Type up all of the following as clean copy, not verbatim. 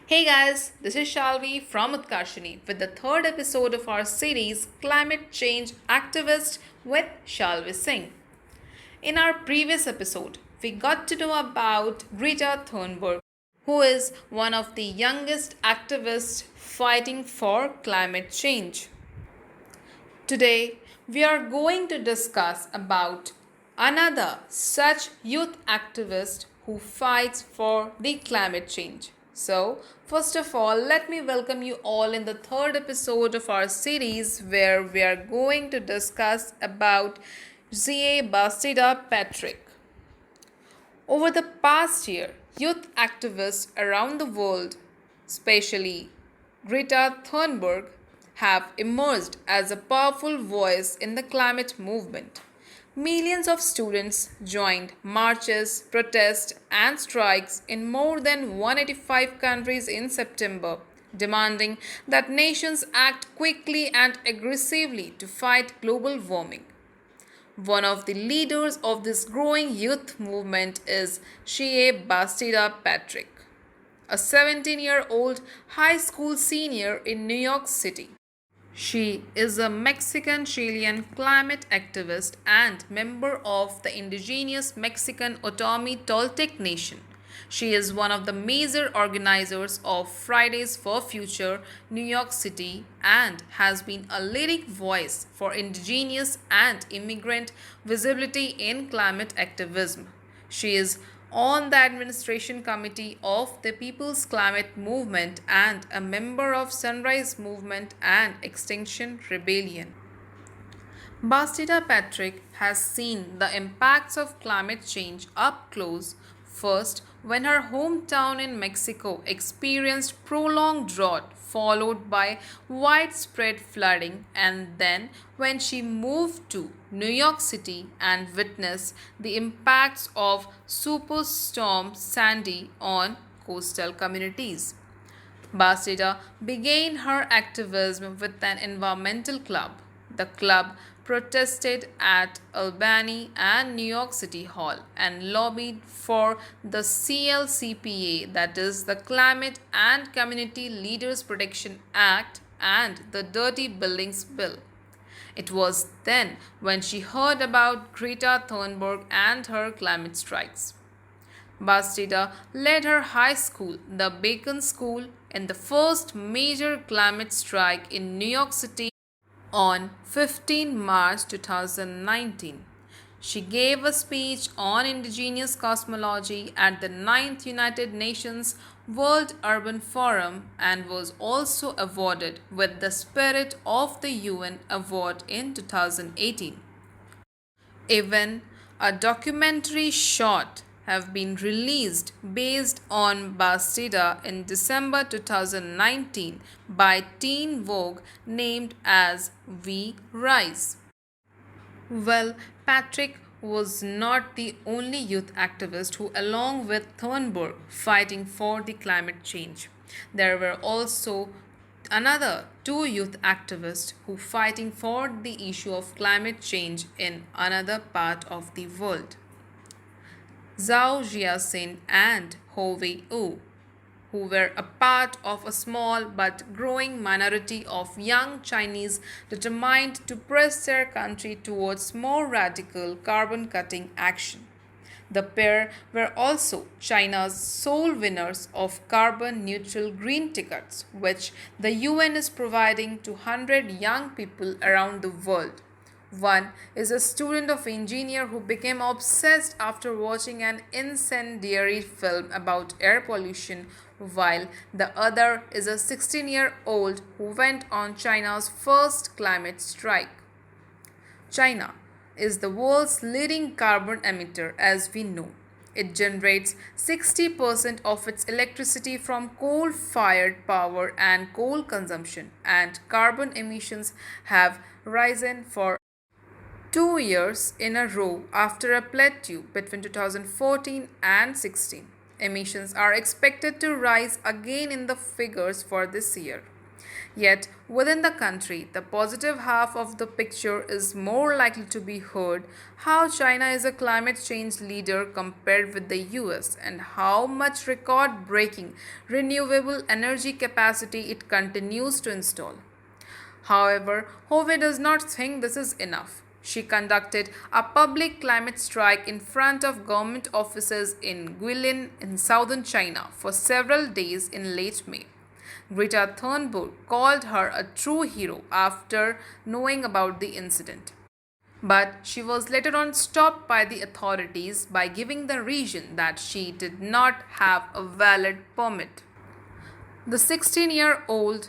Hey guys, this is Shalvi from Utkarshini with the third episode of our series Climate Change Activist with Shalvi Singh. In our previous episode, we got to know about Greta Thunberg, who is one of the youngest activists fighting for climate change. Today, we are going to discuss about another such youth activist who fights for the climate change. So, first of all, let me welcome you all in the third episode of our series where we are going to discuss about ZA Bastida Patrick. Over the past year, youth activists around the world, especially Greta Thunberg, have emerged as a powerful voice in the climate movement. Millions of students joined marches, protests, and strikes in more than 185 countries in September, demanding that nations act quickly and aggressively to fight global warming. One of the leaders of this growing youth movement is Shea Bastida Patrick, a 17-year-old high school senior in New York City. She is a Mexican Chilean climate activist and member of the indigenous Mexican Otomi Toltec Nation. She is one of the major organizers of Fridays for Future New York City and has been a leading voice for indigenous and immigrant visibility in climate activism. She is on the administration committee of the People's Climate Movement and a member of Sunrise Movement and Extinction Rebellion. Bastida Patrick has seen the impacts of climate change up close, first when her hometown in Mexico experienced prolonged drought followed by widespread flooding, and then when she moved to New York City and witnessed the impacts of Superstorm Sandy on coastal communities. Bastida began her activism with an environmental club. The club protested at Albany and New York City Hall and lobbied for the CLCPA, that is, the Climate and Community Leaders Protection Act, and the Dirty Buildings Bill. It was then when she heard about Greta Thunberg and her climate strikes. Bastida led her high school, the Bacon School, in the first major climate strike in New York City on 15 March 2019. She gave a speech on indigenous cosmology at the 9th United Nations World Urban Forum and was also awarded with the Spirit of the UN Award in 2018. Even a documentary short have been released based on Bastida in December 2019 by Teen Vogue named as We Rise. Well, Patrick was not the only youth activist who, along with Thunberg, fighting for the climate change. There were also another two youth activists who fighting for the issue of climate change in another part of the world. Zhao Jiaxin and Hovei Wu, who were a part of a small but growing minority of young Chinese determined to press their country towards more radical carbon cutting action. The pair were also China's sole winners of carbon neutral green tickets, which the UN is providing to 100 young people around the world. One is a student of engineer who became obsessed after watching an incendiary film about air pollution, while the other is a 16-year-old who went on China's first climate strike. China is the world's leading carbon emitter, as we know. It generates 60% of its electricity from coal fired power and coal consumption, and carbon emissions have risen for 2 years in a row after a plateau between 2014 and 16. Emissions are expected to rise again in the figures for this year. Yet, within the country, the positive half of the picture is more likely to be heard how China is a climate change leader compared with the US and how much record breaking renewable energy capacity it continues to install. However, Hove does not think this is enough. She conducted a public climate strike in front of government offices in Guilin in southern China for several days in late May. Greta Thunberg called her a true hero after knowing about the incident. But she was later on stopped by the authorities by giving the reason that she did not have a valid permit. The 16-year-old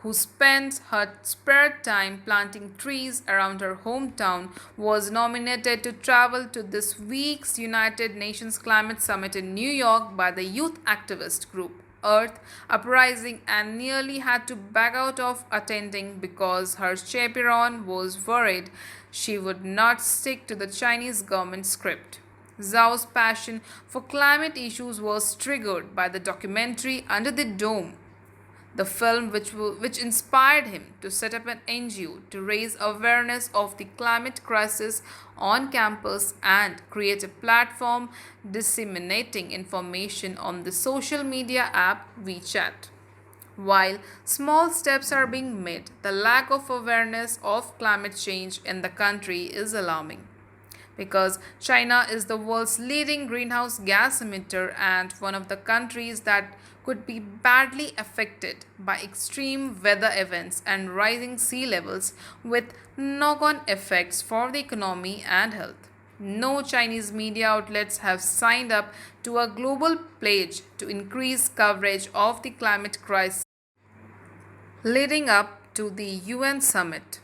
who spent her spare time planting trees around her hometown was nominated to travel to this week's United Nations Climate Summit in New York by the youth activist group Earth Uprising and nearly had to back out of attending because her chaperone was worried she would not stick to the Chinese government script. Zhao's passion for climate issues was triggered by the documentary Under the Dome, the film which inspired him to set up an NGO to raise awareness of the climate crisis on campus and create a platform disseminating information on the social media app WeChat. While small steps are being made, the lack of awareness of climate change in the country is alarming because China is the world's leading greenhouse gas emitter and one of the countries that could be badly affected by extreme weather events and rising sea levels with knock on effects for the economy and health. No Chinese media outlets have signed up to a global pledge to increase coverage of the climate crisis leading up to the UN summit,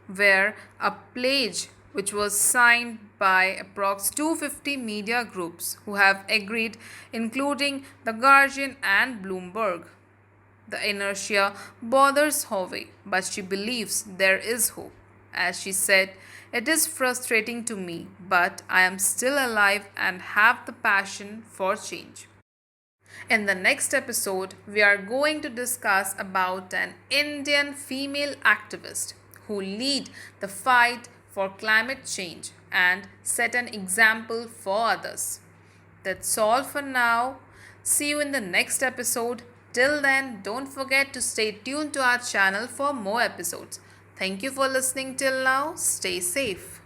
where a pledge which was signed by approx 250 media groups who have agreed, including The Guardian and Bloomberg. The inertia bothers Hove, but she believes there is hope. As she said, "It is frustrating to me, but I am still alive and have the passion for change." In the next episode, we are going to discuss about an Indian female activist who lead the fight for climate change and set an example for others. That's all for now. See you in the next episode. Till then, don't forget to stay tuned to our channel for more episodes. Thank you for listening till now. Stay safe.